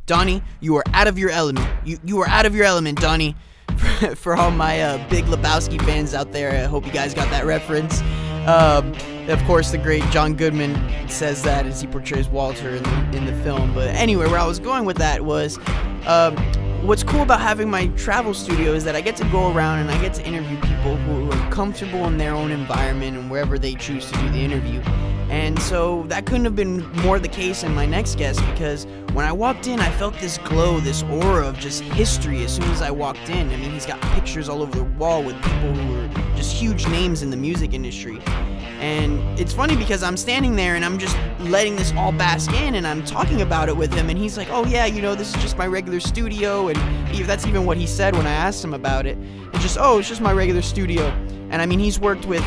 Donnie, you are out of your element. You are out of your element, Donnie. For all my Big Lebowski fans out there, I hope you guys got that reference. Of course, the great John Goodman says that as he portrays Walter in the film. But anyway, where I was going with that was, what's cool about having my travel studio is that I get to go around and I get to interview people who are comfortable in their own environment and wherever they choose to do the interview. And so that couldn't have been more the case in my next guest, because when I walked in, I felt this glow, this aura of just history as soon as I walked in. I mean, he's got pictures all over the wall with people who are just huge names in the music industry. And it's funny because I'm standing there and I'm just letting this all bask in, and I'm talking about it with him, and he's like, oh yeah, this is just my regular studio. And that's even what he said when I asked him about it. It's just my regular studio. And I mean, he's worked with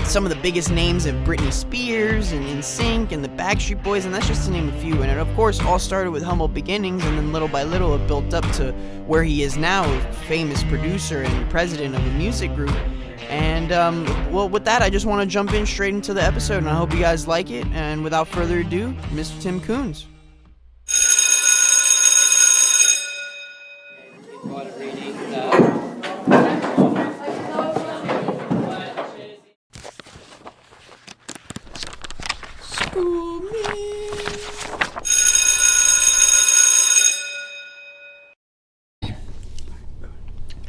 some of the biggest names of Britney Spears and NSYNC and the Backstreet Boys, and that's just to name a few. And it, of course, all started with humble beginnings, and then little by little it built up to where he is now, a famous producer and president of a music group. And, well, with that, I just want to jump in straight into the episode, and I hope you guys like it. And without further ado, Mr. Tim Coons.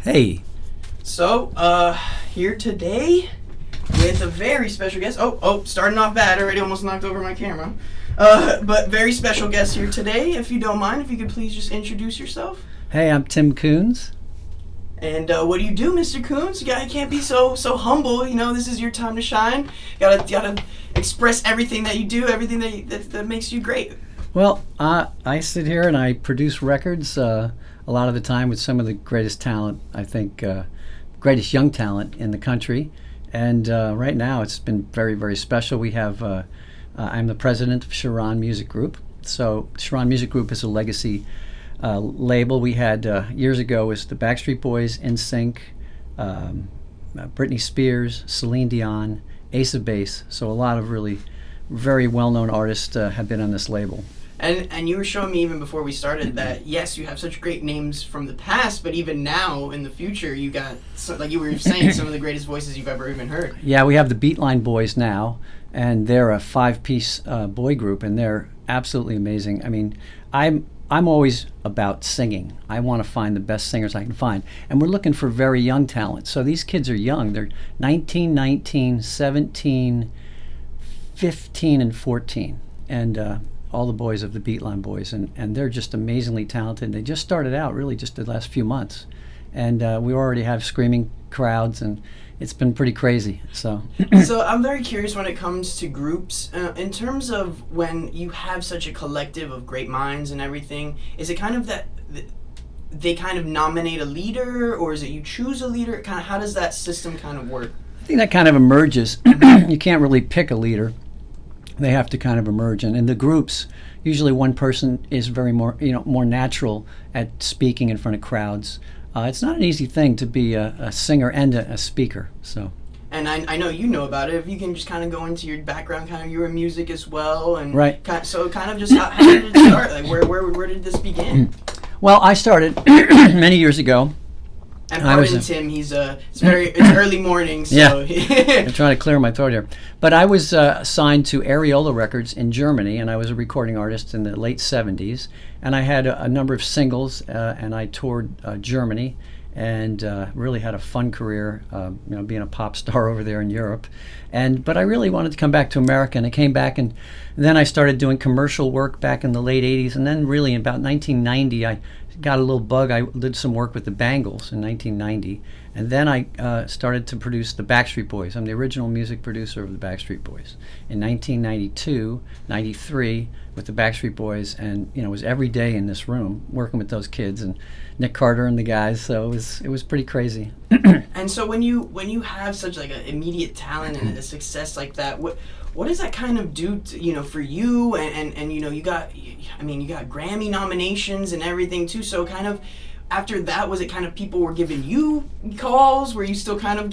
Hey. So, here today with a very special guest. Starting off bad, already almost knocked over my camera. But very special guest here today. If you don't mind, if you could please just introduce yourself. Hey, I'm Tim Coons. And what do you do, Mr. Coons? You can't be so humble. This is your time to shine. Gotta express everything that you do, everything that makes you great. Well, I sit here and I produce records a lot of the time with some of the greatest talent, I think, greatest young talent in the country. And right now it's been very, very special. We have, I'm the president of Cheiron Music Group. So Cheiron Music Group is a legacy label. We had years ago was the Backstreet Boys, NSYNC, Britney Spears, Celine Dion, Ace of Base. So a lot of really very well-known artists have been on this label. And you were showing me even before we started that, yes, you have such great names from the past, but even now in the future, you got, like you were saying, some of the greatest voices you've ever even heard. Yeah, we have the Beatline Boys now, and they're a 5-piece boy group, and they're absolutely amazing. I mean, I'm always about singing. I want to find the best singers I can find, and we're looking for very young talent. So these kids are young. They're 19, 19, 17, 15, and 14, and all the boys of the Beatline Boys, and they're just amazingly talented. They just started out really just the last few months, and we already have screaming crowds, and it's been pretty crazy. So I'm very curious when it comes to groups, in terms of when you have such a collective of great minds and everything, is it kind of that they kind of nominate a leader, or is it you choose a leader? Kind of, how does that system kind of work? I think that kind of emerges. You can't really pick a leader. They have to kind of emerge, and in the groups, usually one person is very more natural at speaking in front of crowds. It's not an easy thing to be a singer and a speaker. So. And I know you know about it. If you can just kind of go into your background, kind of your music as well, and right. So kind of just how did it start? Like where did this begin? Well, I started many years ago. And pardon Tim, it's early morning, so yeah. I'm trying to clear my throat here. But I was signed to Areola Records in Germany, and I was a recording artist in the late 70s. And I had a number of singles, and I toured Germany, and really had a fun career, being a pop star over there in Europe. But I really wanted to come back to America, and I came back, and then I started doing commercial work back in the late 80s, and then really in about 1990, I got a little bug. I did some work with the Bangles in 1990, and then I started to produce the Backstreet Boys. I'm the original music producer of the Backstreet Boys in 1992, 93 with the Backstreet Boys, and it was every day in this room working with those kids and Nick Carter and the guys. So it was pretty crazy. And so when you have such like an immediate talent and a success like that, what does that kind of do to, for you and you got Grammy nominations and everything too, so kind of after that, was it kind of people were giving you calls? Were you still kind of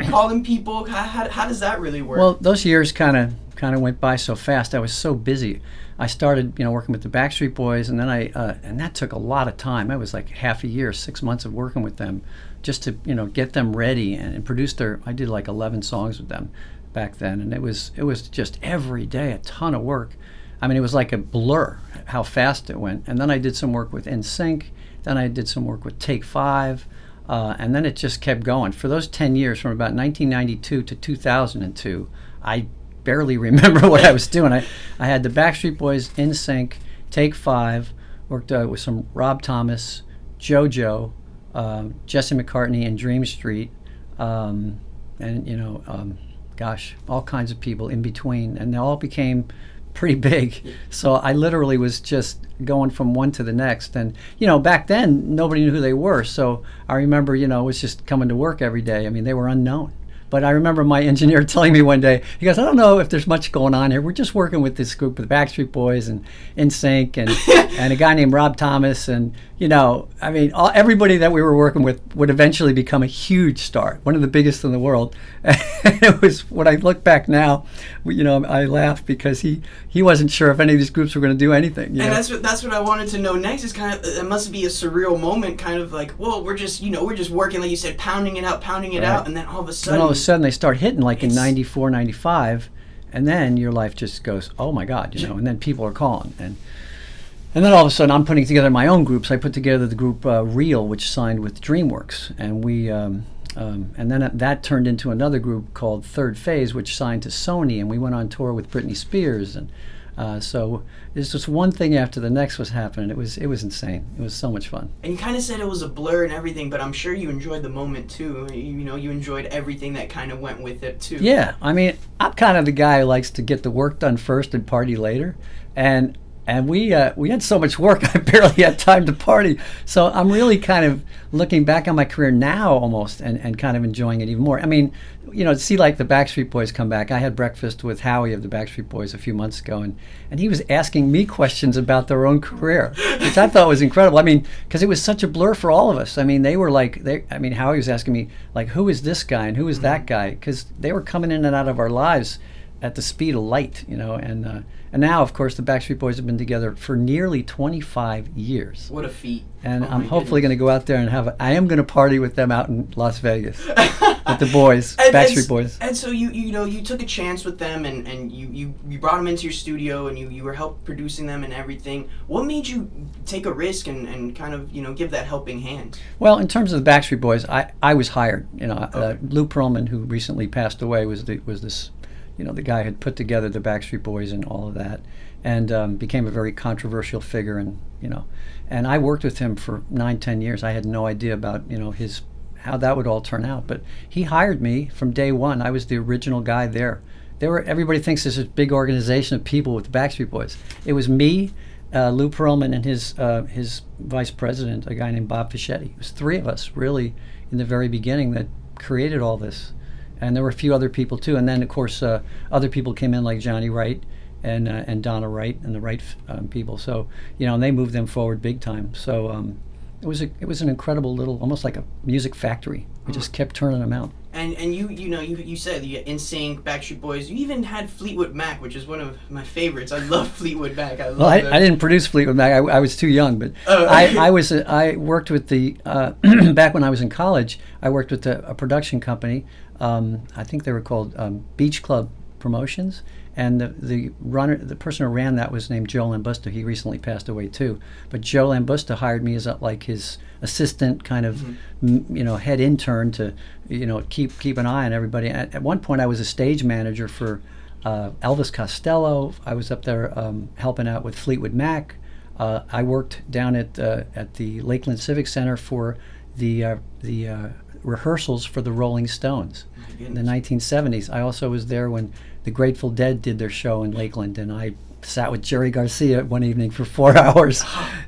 calling people? How does that really work? Well, those years kind of went by so fast. I was so busy. I started, working with the Backstreet Boys, and then and that took a lot of time. I was like half a year, 6 months of working with them, just to get them ready and produce I did like 11 songs with them back then, and it was just every day a ton of work. I mean, it was like a blur how fast it went. And then I did some work with NSYNC. Then I did some work with Take 5, and then it just kept going. For those 10 years, from about 1992 to 2002, I barely remember what I was doing. I had the Backstreet Boys, NSYNC, Take 5, worked with some Rob Thomas, JoJo, Jesse McCartney and Dream Street, and all kinds of people in between, and they all became pretty big. So I literally was just going from one to the next. And back then nobody knew who they were, so I remember it was just coming to work every day. I mean, they were unknown. But I remember my engineer telling me one day, he goes, I don't know if there's much going on here. We're just working with this group of the Backstreet Boys and NSYNC and a guy named Rob Thomas. And, everybody that we were working with would eventually become a huge star, one of the biggest in the world. And it was, when I look back now, I laugh because he wasn't sure if any of these groups were going to do anything. And that's what I wanted to know next, is kind of, it must be a surreal moment, kind of like, well, we're just working, like you said, pounding it out, and then all of a sudden they start hitting like in 94, 95, and then your life just goes, oh my God, and then people are calling. And then all of a sudden I'm putting together my own groups. I put together the group Real, which signed with DreamWorks, and we and then that turned into another group called Third Phase, which signed to Sony, and we went on tour with Britney Spears. And so there's just one thing after the next was happening. It was insane. It was so much fun. And you kind of said it was a blur and everything, but I'm sure you enjoyed the moment too. You enjoyed everything that kind of went with it too. Yeah, I mean, I'm kind of the guy who likes to get the work done first and party later. And we had so much work, I barely had time to party. So I'm really kind of looking back on my career now almost and kind of enjoying it even more. I mean, to see like the Backstreet Boys come back. I had breakfast with Howie of the Backstreet Boys a few months ago, and he was asking me questions about their own career, which I thought was incredible. I mean, because it was such a blur for all of us. I mean, Howie was asking me, like, who is this guy and who is that guy? Because they were coming in and out of our lives at the speed of light, and now, of course, the Backstreet Boys have been together for nearly 25 years. What a feat. And I'm hopefully going to go out there and I am going to party with them out in Las Vegas with the boys, Backstreet Boys. And so you took a chance with them and you brought them into your studio and you were help producing them and everything. What made you take a risk and kind of, give that helping hand? Well, in terms of the Backstreet Boys, I was hired. Lou Pearlman, who recently passed away, was this the guy had put together the Backstreet Boys and all of that, and became a very controversial figure. And I worked with him for 9-10 years. I had no idea about how that would all turn out, but he hired me from day one. I was the original guy there. Everybody thinks there's this big organization of people with the Backstreet Boys. It was me, Lou Pearlman, and his vice president, a guy named Bob Fischetti. It was three of us really in the very beginning that created all this. And there were a few other people too, and then of course other people came in like Johnny Wright and Donna Wright and the Wright people. So and they moved them forward big time. So it was an incredible little, almost like a music factory. We just kept turning them out. And you said you had NSYNC, Backstreet Boys. You even had Fleetwood Mac, which is one of my favorites. I love Fleetwood Mac. I didn't produce Fleetwood Mac. I was too young, but I worked with the back when I was in college. I worked with a production company. I think they were called Beach Club Promotions, and the person who ran that was named Joe Lambusta. He recently passed away too, but Joe Lambusta hired me as like his assistant, kind of head intern to keep an eye on everybody. At one point I was a stage manager for Elvis Costello. I was up there helping out with Fleetwood Mac. I worked down at the Lakeland Civic Center for the rehearsals for the Rolling Stones in the 1970s. I also was there when the Grateful Dead did their show in Lakeland, and I sat with Jerry Garcia one evening for 4 hours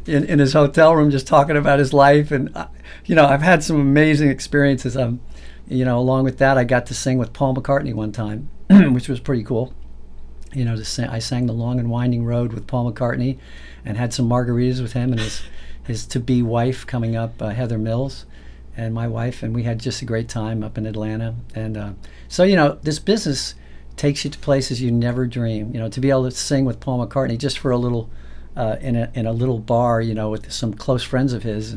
in his hotel room just talking about his life. And I've had some amazing experiences. Along with that, I got to sing with Paul McCartney one time, which was pretty cool. I sang The Long and Winding Road with Paul McCartney and had some margaritas with him and his to-be wife coming up, Heather Mills, and my wife, and we had just a great time up in Atlanta. And so, this business takes you to places you never dream. To be able to sing with Paul McCartney just for a little, in a little bar, with some close friends of his,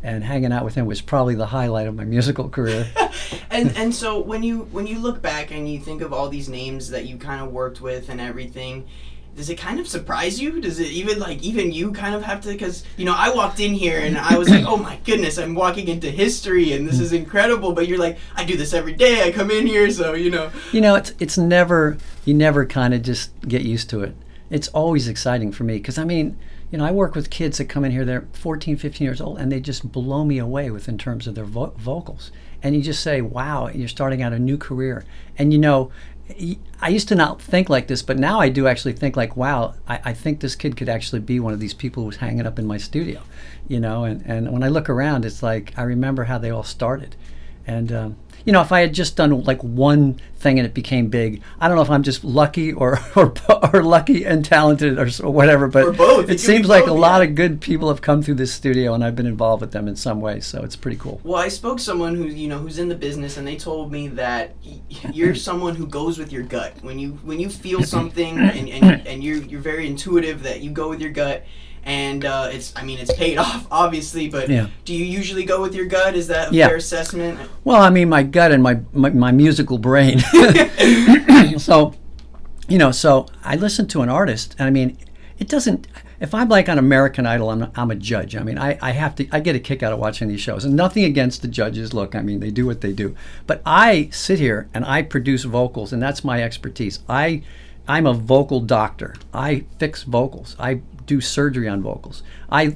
and hanging out with him was probably the highlight of my musical career. And so when you look back and you think of all these names that you kind of worked with and everything, does it kind of surprise you? Does it even you kind of have to, because I walked in here and I was like, oh my goodness, I'm walking into history and this is incredible, but you're like, I do this every day, I come in here, so it's never, you never kind of just get used to it. It's always exciting for me because I work with kids that come in here, they're 14, 15 years old, and they just blow me away in terms of their vocals. And you just say, wow, you're starting out a new career. And I used to not think like this, but now I do actually think like, wow, I think this kid could actually be one of these people who's hanging up in my studio, and when I look around, it's like, I remember how they all started. And, if I had just done like one thing and it became big, I don't know if I'm just lucky or lucky and talented or whatever, but or both. It seems like a lot of good people have come through this studio and I've been involved with them in some way, so it's pretty cool. Well, I spoke to someone who's in the business, and they told me that you're someone who goes with your gut. When you feel something and you're very intuitive, that you go with your gut. And it's paid off, obviously, but do you usually go with your gut? Is that a fair assessment? Well, my gut and my musical brain. So I listen to an artist, and it doesn't, if I'm like on American Idol, I'm a judge. I get a kick out of watching these shows, and nothing against the judges. Look, they do what they do. But I sit here and I produce vocals, and that's my expertise. I'm a vocal doctor. I fix vocals. I do surgery on vocals. I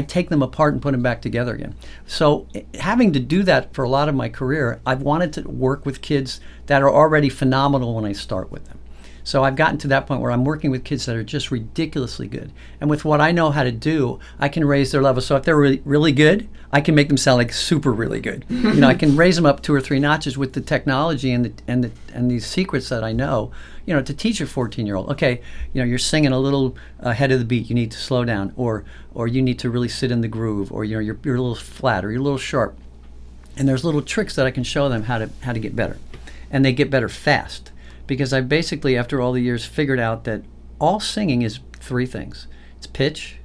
take them apart and put them back together again. So having to do that for a lot of my career, I've wanted to work with kids that are already phenomenal when I start with them. So I've gotten to that point where I'm working with kids that are just ridiculously good. And with what I know how to do, I can raise their level. So if they're really, really good, I can make them sound like super really good. I can raise them up 2 or 3 notches with the technology and these secrets that I know, to teach a 14-year-old. Okay, you're singing a little ahead of the beat. You need to slow down, or you need to really sit in the groove, or you're a little flat, or you're a little sharp. And there's little tricks that I can show them how to get better, and they get better fast. Because I basically, after all the years, figured out that all singing is 3 things. It's pitch,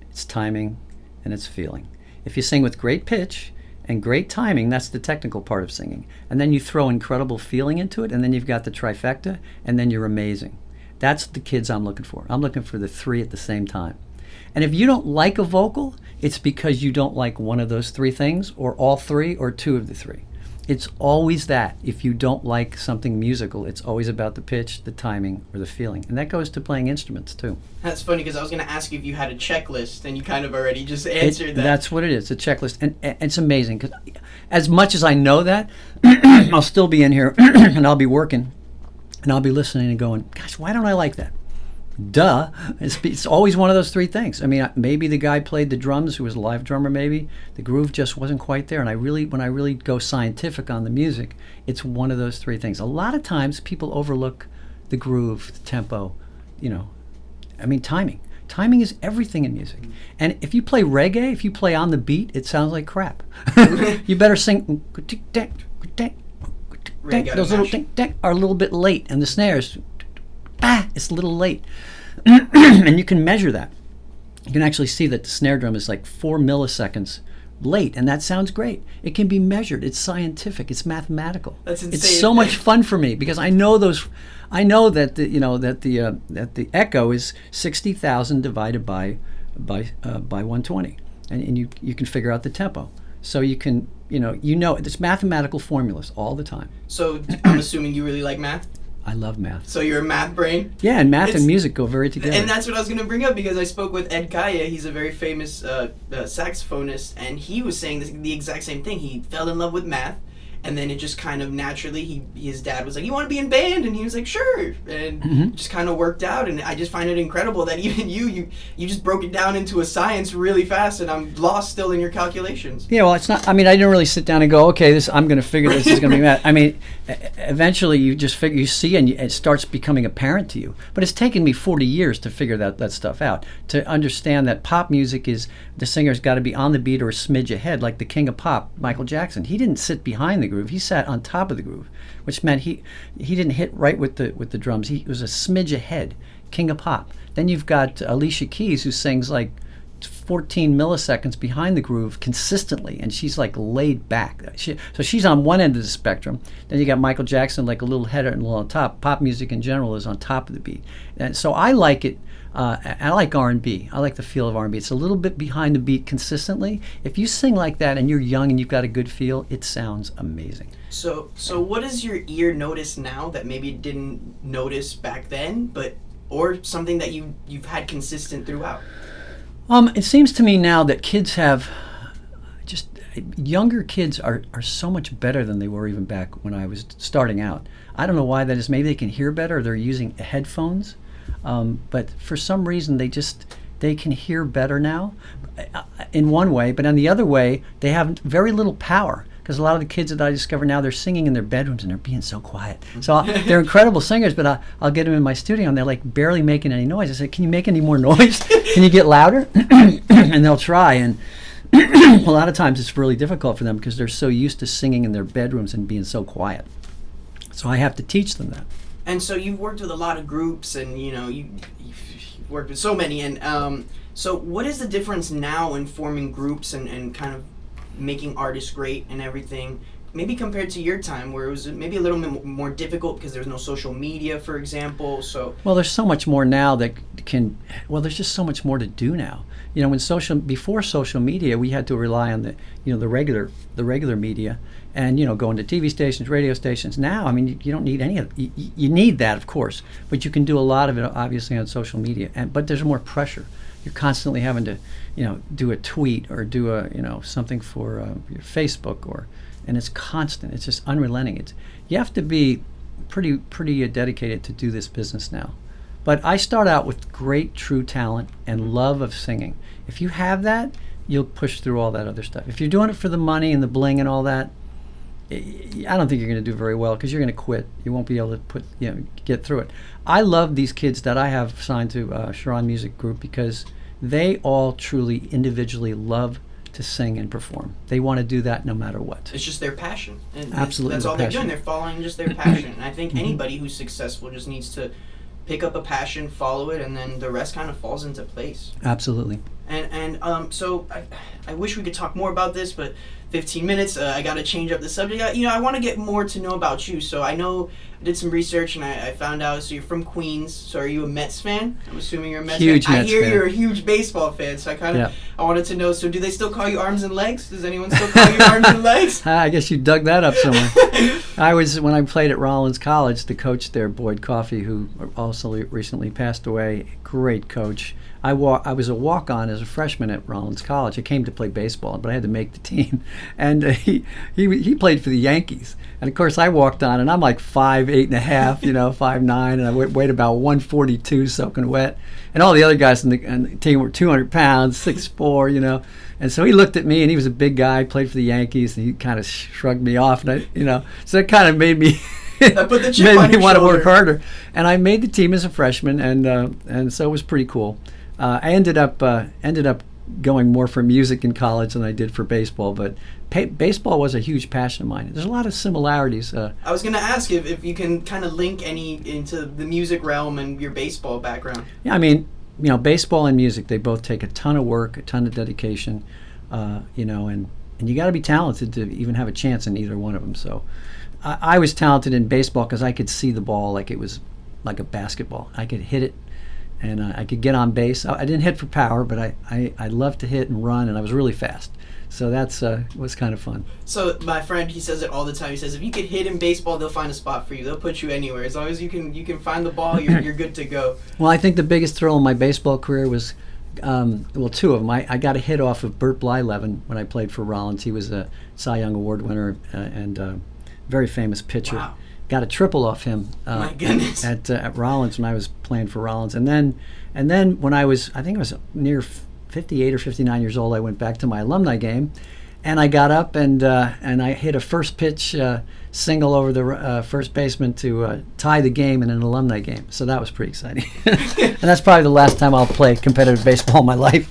it's timing, and it's feeling. If you sing with great pitch and great timing, that's the technical part of singing. And then you throw incredible feeling into it, and then you've got the trifecta, and then you're amazing. That's the kids I'm looking for. I'm looking for the 3 at the same time. And if you don't like a vocal, it's because you don't like one of those 3 things, or all 3, or 2 of the 3. It's always that. If you don't like something musical, it's always about the pitch, the timing, or the feeling. And that goes to playing instruments, too. That's funny, because I was going to ask you if you had a checklist, and you kind of already just answered that. That's what it is, a checklist. And it's amazing, because as much as I know that, I'll still be in here, and I'll be working, and I'll be listening and going, gosh, why don't I like that? Duh. It's always one of those 3 things. Maybe the guy played the drums, who was a live drummer, maybe. The groove just wasn't quite there. And when I really go scientific on the music, it's one of those 3 things. A lot of times people overlook the groove, the tempo, timing. Timing is everything in music. And if you play reggae, if you play on the beat, it sounds like crap. You better sing. Those little ding are a little bit late, and the snares, it's a little late. And you can measure that. You can actually see that the snare drum is like 4 milliseconds late, and that sounds great. It can be measured. It's scientific. It's mathematical. That's insane. It's so much fun for me because I know that the echo is 60,000 divided by 120, and you can figure out the tempo. So you can it's mathematical formulas all the time. So I'm assuming you really like math? I love math. So you're a math brain? Yeah, and math and music go very together. And that's what I was going to bring up, because I spoke with Ed Kaya. He's a very famous saxophonist, and he was saying the exact same thing. He fell in love with math, and then it just kind of naturally, his dad was like, "You want to be in band?" And he was like, "Sure," and it just kind of worked out. And I just find it incredible that even you just broke it down into a science really fast, and I'm lost still in your calculations. Yeah, well, it's not. I mean, I didn't really sit down and go, okay, I'm going to figure this is going to be that. I mean, eventually you just figure, you see, and it starts becoming apparent to you. But it's taken me 40 years to figure that stuff out, to understand that pop music is, the singer's got to be on the beat or a smidge ahead, like the king of pop, Michael Jackson. He didn't sit behind the groove; he sat on top of the groove, which meant he didn't hit right with the drums. He was a smidge ahead, king of pop. Then you've got Alicia Keys, who sings like 14 milliseconds behind the groove consistently, and she's like laid back. So she's on one end of the spectrum. Then you got Michael Jackson, like a little header and a little on top. Pop music in general is on top of the beat, and so I like it. I like R&B. I like the feel of R&B. It's a little bit behind the beat consistently. If you sing like that and you're young and you've got a good feel, it sounds amazing. So what does your ear notice now that maybe it didn't notice back then, or something that you've had consistent throughout? It seems to me now that kids have younger kids are so much better than they were even back when I was starting out. I don't know why that is. Maybe they can hear better, or they're using headphones. But for some reason, they can hear better now in one way, but in the other way, they have very little power. Because a lot of the kids that I discover now, they're singing in their bedrooms and they're being so quiet. So they're incredible singers, but I'll get them in my studio and they're like barely making any noise. I say, "Can you make any more noise? Can you get louder?" And they'll try. And a lot of times it's really difficult for them because they're so used to singing in their bedrooms and being so quiet. So I have to teach them that. And so you've worked with a lot of groups, and you've worked with so many. And so what is the difference now in forming groups and kind of making artists great and everything, maybe compared to your time where it was maybe a little bit more difficult because there was no social media, for example? So there's so much more now that there's just so much more to do now. Before social media, we had to rely on the regular media, and going to TV stations, radio stations. Now, I mean, you don't need any of it. You need that, of course, but you can do a lot of it obviously on social media. But there's more pressure. You're constantly having to, do a tweet or do something for your Facebook, and it's constant. It's just unrelenting. You have to be pretty dedicated to do this business now. But I start out with great true talent and love of singing. If you have that, you'll push through all that other stuff. If you're doing it for the money and the bling and all that, I don't think you're going to do very well because you're going to quit. You won't be able to get through it. I love these kids that I have signed to Cheiron Music Group because they all truly individually love to sing and perform. They want to do that no matter what. It's just their passion. And absolutely. That's all they're doing. They're following just their passion. And I think anybody who's successful just needs to pick up a passion, follow it, and then the rest kind of falls into place. Absolutely. And so I wish we could talk more about this, but 15 minutes, I got to change up the subject. I want to get more to know about you. So I did some research and I found out, so you're from Queens. So are you a Mets fan? I'm assuming you're a Mets huge fan. Mets I hear fan. You're a huge baseball fan, so I wanted to know, so do they still call you Arms and Legs? Does anyone still call you Arms and Legs? I guess you dug that up somewhere. When I played at Rollins College, the coach there, Boyd Coffey, who also recently passed away, great coach. I was a walk-on as a freshman at Rollins College. I came to play baseball, but I had to make the team. And he played for the Yankees. And of course, I walked on, and I'm like 5'8.5", 5'9", and I weighed about 142, soaking wet. And all the other guys on the team were 200 pounds, 6'4", And so he looked at me, and he was a big guy, played for the Yankees, and he kind of shrugged me off. And so it kind of made me made me want to work harder. And I made the team as a freshman, and so it was pretty cool. I ended up going more for music in college than I did for baseball, but baseball was a huge passion of mine. There's a lot of similarities. I was going to ask if you can kind of link any into the music realm and your baseball background. Yeah, I mean, baseball and music, they both take a ton of work, a ton of dedication, and you got to be talented to even have a chance in either one of them. So I was talented in baseball because I could see the ball like it was like a basketball. I could hit it. And I could get on base. I didn't hit for power, but I loved to hit and run, and I was really fast. So that's was kind of fun. So my friend, he says it all the time. He says, if you could hit in baseball, they'll find a spot for you. They'll put you anywhere. As long as you can find the ball, you're good to go. Well, I think the biggest thrill in my baseball career was Well, two of them. I got a hit off of Bert Blyleven when I played for Rollins. He was a Cy Young Award winner and very famous pitcher. Wow. Got a triple off him. My goodness. At Rollins when I was playing for Rollins, and then when I think I was near 58 or 59 years old, I went back to my alumni game, and I got up and I hit a first pitch single over the first baseman to tie the game in an alumni game. So that was pretty exciting. And that's probably the last time I'll play competitive baseball in my life.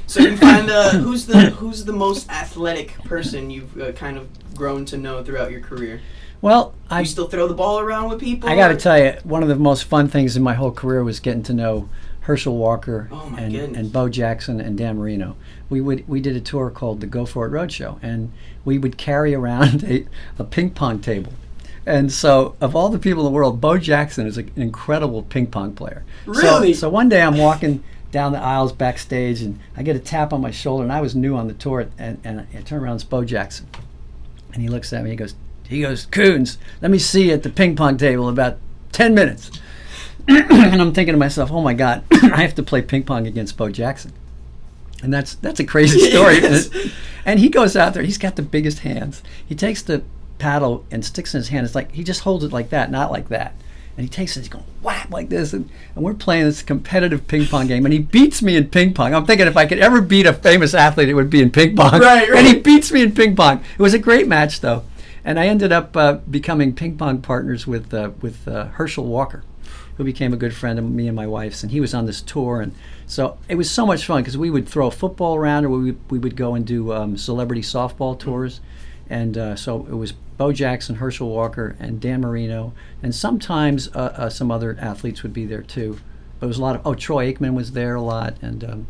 So you find who's the most athletic person you've kind of grown to know throughout your career? Well, You still throw the ball around with people? I got to tell you, one of the most fun things in my whole career was getting to know Herschel Walker Oh, my and goodness. Bo Jackson and Dan Marino. We did a tour called the Go For It Roadshow, and we would carry around a ping pong table. And so, of all the people in the world, Bo Jackson is an incredible ping pong player. Really? So one day I'm walking down the aisles backstage, and I get a tap on my shoulder, and I was new on the tour, and I turn around, it's Bo Jackson. And he looks at me, he goes, Coons, let me see you at the ping pong table in about 10 minutes. And I'm thinking to myself, oh my God, I have to play ping pong against Bo Jackson. And that's a crazy story. Yes. And he goes out there, he's got the biggest hands. He takes the paddle and sticks in his hand. It's like, he just holds it like that, not like that. And he takes it, he's going whap like this. And we're playing this competitive ping pong game. And he beats me in ping pong. I'm thinking if I could ever beat a famous athlete, it would be in ping pong. Right. And he beats me in ping pong. It was a great match, though. And I ended up becoming ping pong partners with Herschel Walker, who became a good friend of me and my wife's, and he was on this tour, and so it was so much fun because we would throw a football around, or we would go and do celebrity softball tours, and so it was Bo Jackson, Herschel Walker, and Dan Marino, and sometimes some other athletes would be there too. But it was a lot of Troy Aikman was there a lot, and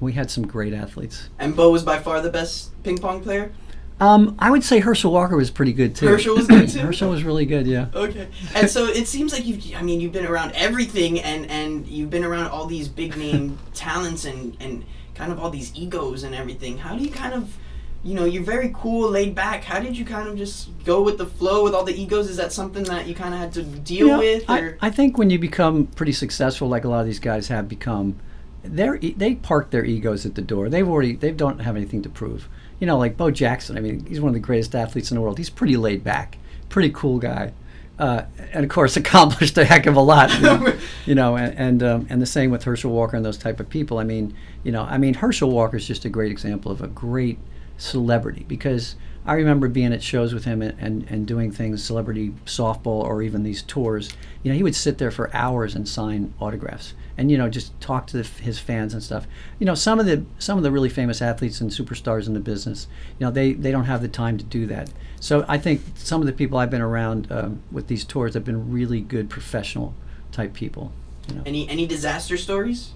we had some great athletes. And Bo was by far the best ping pong player? I would say Herschel Walker was pretty good too. Herschel was good too? Herschel was really good, yeah. Okay. And so it seems like you've been around everything, and you've been around all these big name talents and kind of all these egos and everything. How do you kind of, you're very cool, laid back. How did you kind of just go with the flow with all the egos? Is that something that you kind of had to deal with? Or? I think when you become pretty successful, like a lot of these guys have become, they park their egos at the door. They don't have anything to prove. Like Bo Jackson. I mean, he's one of the greatest athletes in the world. He's pretty laid back, pretty cool guy, and of course accomplished a heck of a lot. And the same with Herschel Walker and those type of people. I mean, Herschel Walker is just a great example of a great celebrity, because I remember being at shows with him and doing things, celebrity softball or even these tours. He would sit there for hours and sign autographs, and just talk to his fans and stuff. Some of the really famous athletes and superstars in the business, they don't have the time to do that. So I think some of the people I've been around with these tours have been really good professional type people. Any disaster stories?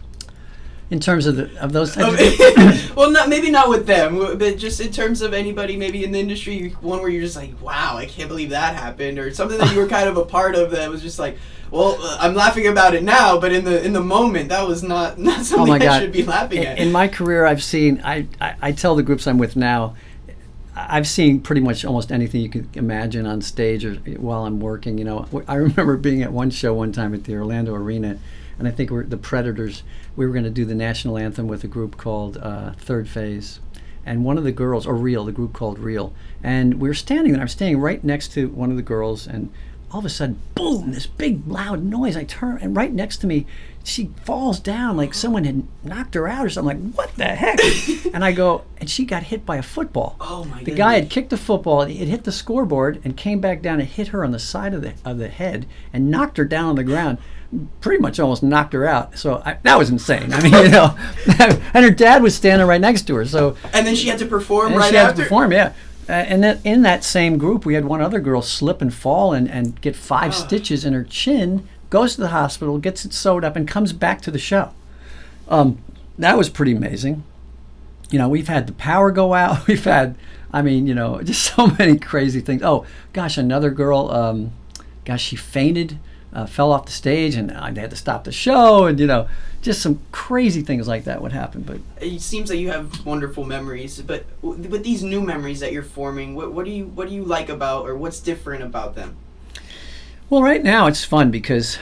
In terms of those types of Well, maybe not with them, but just in terms of anybody maybe in the industry, one where you're just like, wow, I can't believe that happened, or something that you were kind of a part of that was just like, well, I'm laughing about it now, but in the moment, that was not something I should be laughing at. In my career, I've seen, I tell the groups I'm with now, I've seen pretty much almost anything you could imagine on stage or while I'm working. I remember being at one show one time at the Orlando Arena, and I think we're the Predators. We were going to do the national anthem with a group called Third Phase, and one of the girls, or Real, the group called Real, and we were standing there. I'm standing right next to one of the girls, and all of a sudden, boom! This big loud noise. I turn, and right next to me, she falls down like someone had knocked her out or something. I'm like, what the heck? And I go, and she got hit by a football. Oh my! The guy had kicked the football. It hit the scoreboard and came back down and hit her on the side of the head and knocked her down on the ground. Pretty much almost knocked her out. So that was insane. I mean, and her dad was standing right next to her. So and then she had to perform right after. She had to perform, yeah. And then in that same group, we had one other girl slip and fall and get 5 stitches in her chin. Goes to the hospital, gets it sewed up, and comes back to the show. That was pretty amazing. We've had the power go out. We've had, just so many crazy things. Oh gosh, another girl. She fainted. Fell off the stage, and I had to stop the show, and just some crazy things like that would happen. But it seems like you have wonderful memories. But with these new memories that you're forming, what do you like about, or what's different about them? Well, right now it's fun because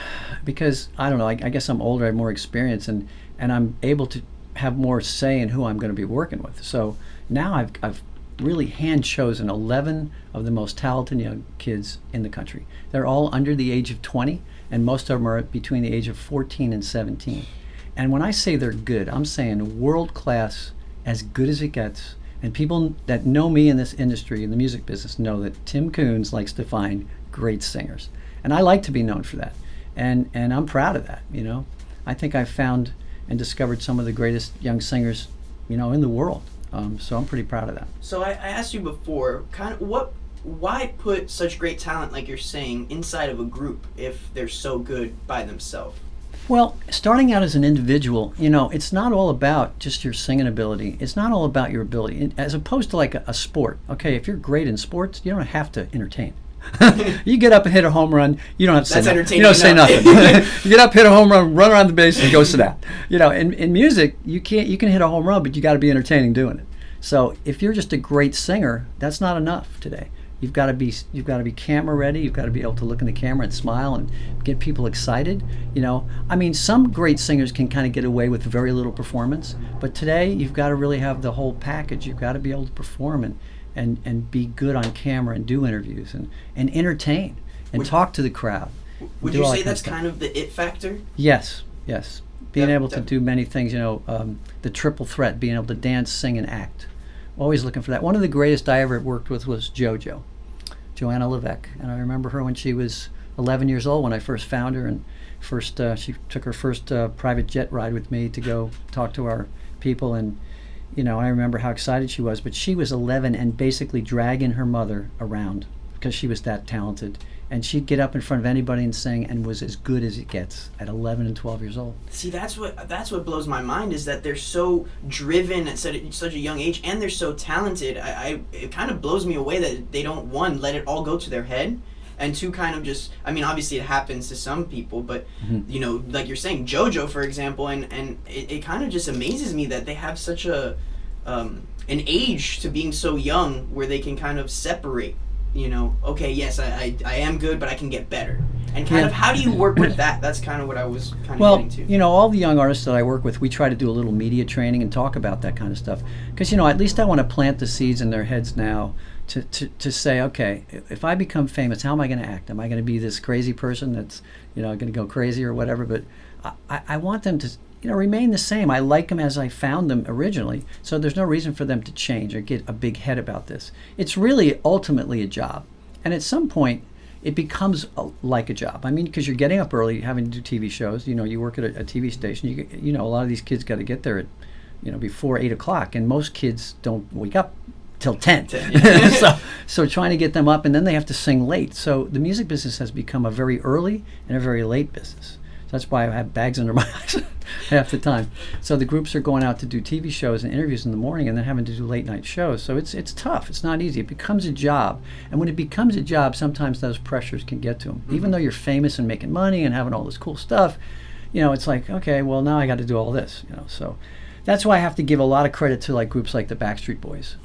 I don't know. I guess I'm older, I have more experience, and I'm able to have more say in who I'm going to be working with. So now I've really hand chosen 11 of the most talented young kids in the country. They're all under the age of 20, and most of them are between the age of 14 and 17. And when I say they're good, I'm saying world class, as good as it gets. And people that know me in this industry, in the music business, know that Tim Coons likes to find great singers. And I like to be known for that. And I'm proud of that, you know. I think I've found and discovered some of the greatest young singers, you know, in the world. So I'm pretty proud of that. So I asked you before, why put such great talent, like you're saying, inside of a group if they're so good by themselves? Well, starting out as an individual, you know, it's not all about just your singing ability. It's not all about your ability, as opposed to like a sport. Okay, if you're great in sports, you don't have to entertain. You get up and hit a home run, you don't have to say nothing. You don't say nothing. You get up, hit a home run, run around the base, and go sit down. You know, in music, you can hit a home run, but you got to be entertaining doing it. So if you're just a great singer, that's not enough today. You've got to be camera ready. You've got to be able to look in the camera and smile and get people excited. You know, I mean, some great singers can kind of get away with very little performance, but today you've got to really have the whole package. You've got to be able to perform and be good on camera and do interviews and entertain and talk to the crowd. Would you say that's kind of the it factor? Yes. Being able to do many things, you know, the triple threat, being able to dance, sing, and act. Always looking for that. One of the greatest I ever worked with was Joanna Levesque, and I remember her when she was 11 years old when I first found her, and she took her first private jet ride with me to go talk to our people, and you know, I remember how excited she was. But she was 11 and basically dragging her mother around because she was that talented, and she'd get up in front of anybody and sing, and was as good as it gets at 11 and 12 years old. See, that's what blows my mind, is that they're so driven at such a young age, and they're so talented. It kind of blows me away that they don't, one, let it all go to their head, and two, kind of just, I mean, obviously it happens to some people, but you know, like you're saying, JoJo, for example, and it kind of just amazes me that they have such an age to being so young where they can kind of separate. You know, okay, yes, I am good, but I can get better. And kind of, how do you work with that? That's kind of what I was kind of getting to. You know, all the young artists that I work with, we try to do a little media training and talk about that kind of stuff. Because, you know, at least I want to plant the seeds in their heads now to say, okay, if I become famous, how am I going to act? Am I going to be this crazy person that's, you know, going to go crazy or whatever? But I want them to, you know, remain the same. I like them as I found them originally, so there's no reason for them to change or get a big head about this. It's really ultimately a job, and at some point it becomes like a job. I mean, because you're getting up early, having to do TV shows. You know, you work at a TV station. You know, a lot of these kids got to get there at, you know, before 8 o'clock, and most kids don't wake up till 10. So trying to get them up, and then they have to sing late. So the music business has become a very early and a very late business. That's why I have bags under my eyes half the time. So the groups are going out to do TV shows and interviews in the morning, and then having to do late night shows. So it's tough. It's not easy. It becomes a job. And when it becomes a job, sometimes those pressures can get to them. Even though you're famous and making money and having all this cool stuff, you know, it's like, okay, well, now I got to do all this, you know. So that's why I have to give a lot of credit to like groups like the Backstreet Boys.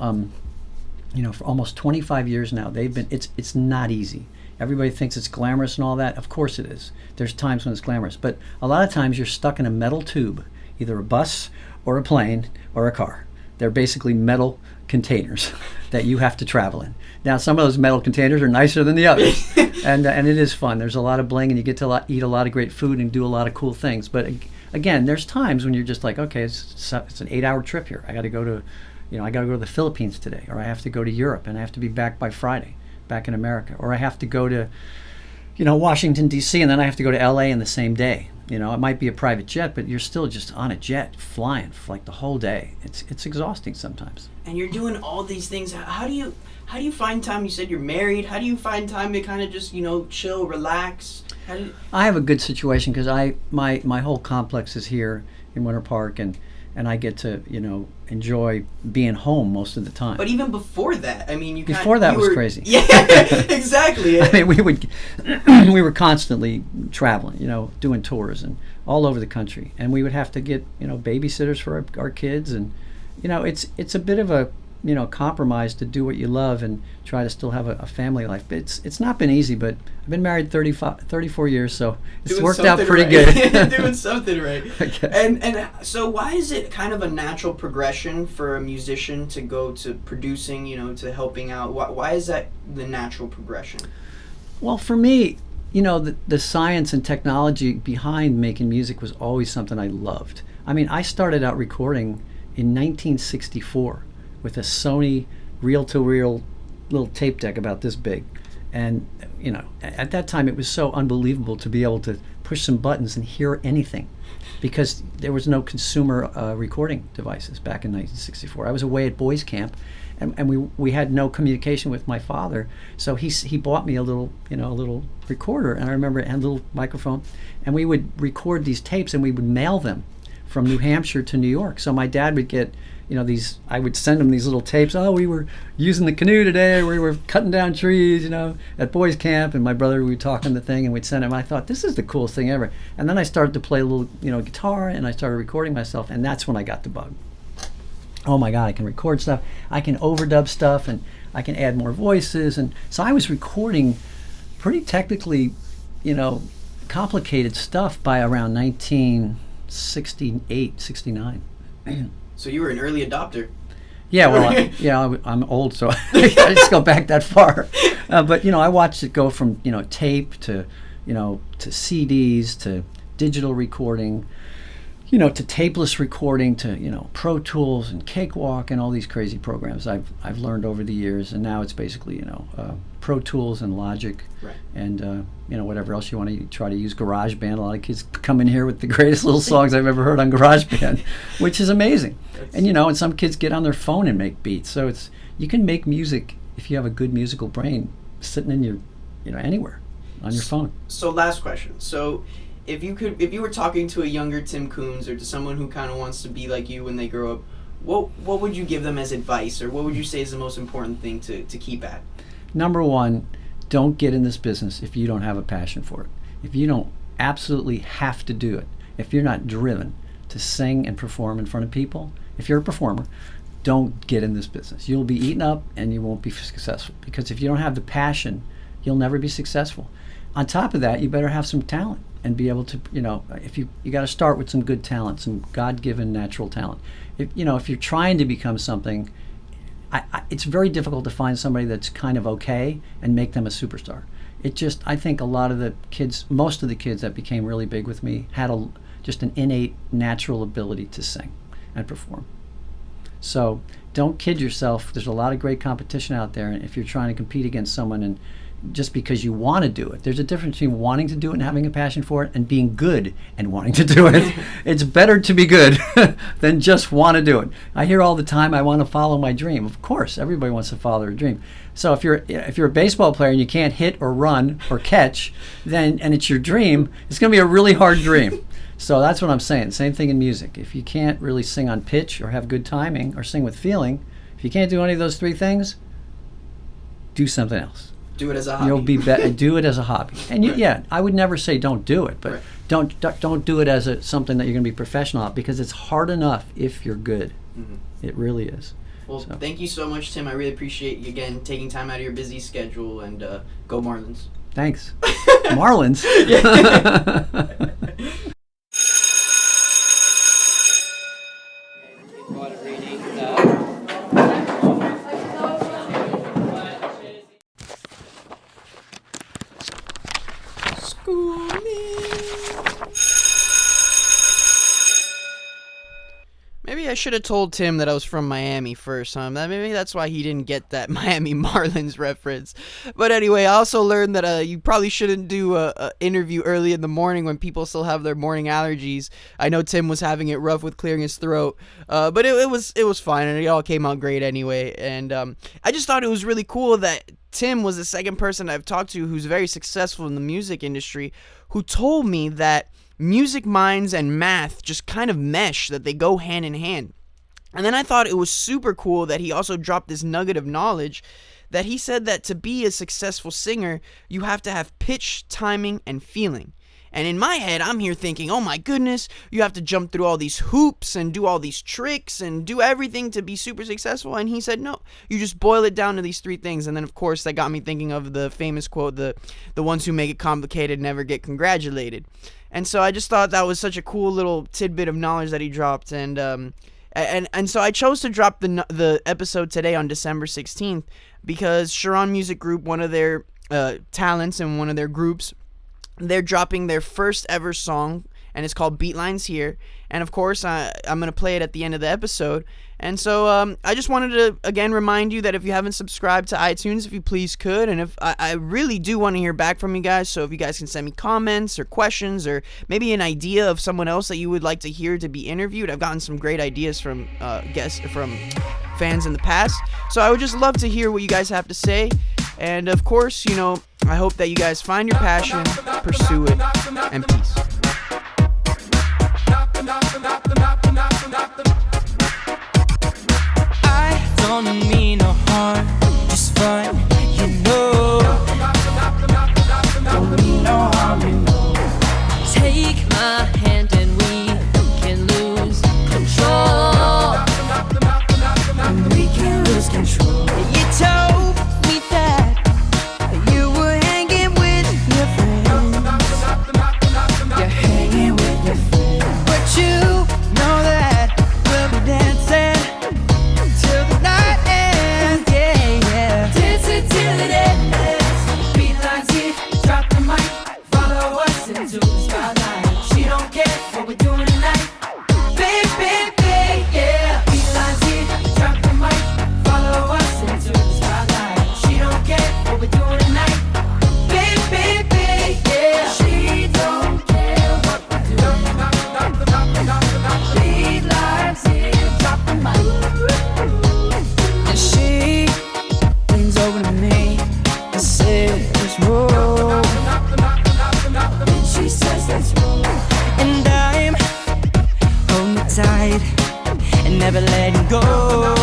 You know, for almost 25 years now, they've been, it's not easy. Everybody thinks it's glamorous and all that. Of course it is. There's times when it's glamorous. But a lot of times you're stuck in a metal tube, either a bus or a plane or a car. They're basically metal containers that you have to travel in. Now, some of those metal containers are nicer than the others. and it is fun. There's a lot of bling, and you get to eat a lot of great food and do a lot of cool things. But again, there's times when you're just like, okay, it's an 8-hour trip here. I got to go to, you know, I got to go to the Philippines today, or I have to go to Europe, and I have to be back by Friday. Back in America, or I have to go to, you know, Washington D.C. and then I have to go to L.A. in the same day. You know, it might be a private jet, but you're still just on a jet flying for like the whole day. It's exhausting sometimes. And you're doing all these things. How do you find time? You said you're married. How do you find time to kind of just, you know, chill, relax? I have a good situation because my whole complex is here in Winter Park, and I get to, you know, enjoy being home most of the time. But even before that, I mean, was crazy. Yeah, exactly. I mean, we were constantly traveling, you know, doing tours and all over the country, and we would have to get, you know, babysitters for our kids, and you know, it's a bit of a compromise to do what you love and try to still have a family life. But it's not been easy, but I've been married 34 years, so it's Doing worked out pretty right. good. Doing something right. And so why is it kind of a natural progression for a musician to go to producing, to helping out? Why is that the natural progression? Well, for me, the science and technology behind making music was always something I loved. I mean, I started out recording in 1964 with a Sony reel-to-reel little tape deck about this big. And, at that time it was so unbelievable to be able to push some buttons and hear anything, because there was no consumer recording devices back in 1964. I was away at boys camp, and we had no communication with my father, so he bought me a little recorder, and I remember it had a little microphone, and we would record these tapes and we would mail them from New Hampshire to New York. So my dad would get I would send him these little tapes. Oh, we were using the canoe today, we were cutting down trees, at boys camp, and my brother would talk on the thing, and we'd send him. I thought, this is the coolest thing ever. And then I started to play a little guitar, and I started recording myself, and that's when I got the bug. Oh my God, I can record stuff, I can overdub stuff, and I can add more voices. And so I was recording pretty technically, complicated stuff by around 1968, 69. So you were an early adopter. Yeah, well, I'm old, so I just go back that far. But I watched it go from tape to to CDs to digital recording, to tapeless recording to Pro Tools and Cakewalk and all these crazy programs I've learned over the years. And now it's basically Pro Tools and Logic, right, and whatever else you want to try to use. GarageBand. A lot of kids come in here with the greatest little songs I've ever heard on GarageBand, which is amazing. And and some kids get on their phone and make beats. So you can make music if you have a good musical brain sitting in your anywhere on your phone. So last question. So if you were talking to a younger Tim Coons, or to someone who kind of wants to be like you when they grow up, what would you give them as advice, or what would you say is the most important thing to keep at? Number one, don't get in this business if you don't have a passion for it. If you don't absolutely have to do it, if you're not driven to sing and perform in front of people, if you're a performer, don't get in this business. You'll be eaten up and you won't be successful, because if you don't have the passion, you'll never be successful. On top of that, you better have some talent and be able to, if you got to start with some good talent, some God-given natural talent. If you're trying to become something, it's very difficult to find somebody that's kind of okay and make them a superstar. I think a lot of the kids, most of the kids that became really big with me had just an innate natural ability to sing and perform. So don't kid yourself. There's a lot of great competition out there, and if you're trying to compete against someone and just because you want to do it, there's a difference between wanting to do it and having a passion for it and being good and wanting to do it. It's better to be good than just want to do it. I hear all the time, I want to follow my dream. Of course, everybody wants to follow their dream. So if you're a baseball player and you can't hit or run or catch, and it's your dream, it's going to be a really hard dream. So that's what I'm saying. Same thing in music. If you can't really sing on pitch or have good timing or sing with feeling, if you can't do any of those three things, do something else. Do it as a hobby. You'll be do it as a hobby. And I would never say don't do it, but don't do it as something that you're going to be professional at, because it's hard enough if you're good. Mm-hmm. It really is. Well, thank you so much, Tim. I really appreciate you again taking time out of your busy schedule, and go Marlins. Thanks. Marlins? Maybe I should have told Tim that I was from Miami first, huh? Maybe that's why he didn't get that Miami Marlins reference. But anyway, I also learned that you probably shouldn't do a interview early in the morning when people still have their morning allergies. I know Tim was having it rough with clearing his throat, but it was fine, and it all came out great anyway. And I just thought it was really cool that Tim was the second person I've talked to who's very successful in the music industry, who told me that music minds and math just kind of mesh, that they go hand in hand. And then I thought it was super cool that he also dropped this nugget of knowledge, that he said that to be a successful singer, you have to have pitch, timing, and feeling. And in my head, I'm here thinking, oh my goodness, you have to jump through all these hoops and do all these tricks and do everything to be super successful. And he said, no, you just boil it down to these 3 things. And then, of course, that got me thinking of the famous quote, the ones who make it complicated never get congratulated. And so I just thought that was such a cool little tidbit of knowledge that he dropped. And so I chose to drop the episode today on December 16th because Cheiron Music Group, one of their talents and one of their groups, they're dropping their first ever song, and it's called Beat Lines Here. And of course, I'm going to play it at the end of the episode. And so I just wanted to, again, remind you that if you haven't subscribed to iTunes, if you please could. And if I really do want to hear back from you guys, so if you guys can send me comments or questions or maybe an idea of someone else that you would like to hear to be interviewed. I've gotten some great ideas from fans in the past. So I would just love to hear what you guys have to say. And of course, I hope that you guys find your passion, pursue it, and peace. I don't mean no harm, just fun, Don't mean no harm, Take my hand and we can lose control. We can lose control. You told me that you were hanging with your friends. You're hanging with your friends. But you know that we'll be dancing till the night ends. Yeah. Dancing till it ends. Beat lines here, drop the mic. Follow us into the spotlight. She don't care what we're doing tonight. Baby, yeah. Beat lines here, drop the mic. Follow us into the spotlight. She don't care what we're doing tonight. Baby, yeah. She don't care what we're doing. Beat lines here, drop the mic. And she leans over to me and says, whoa. And she says, let's roll. And I'm holding tight and never letting go.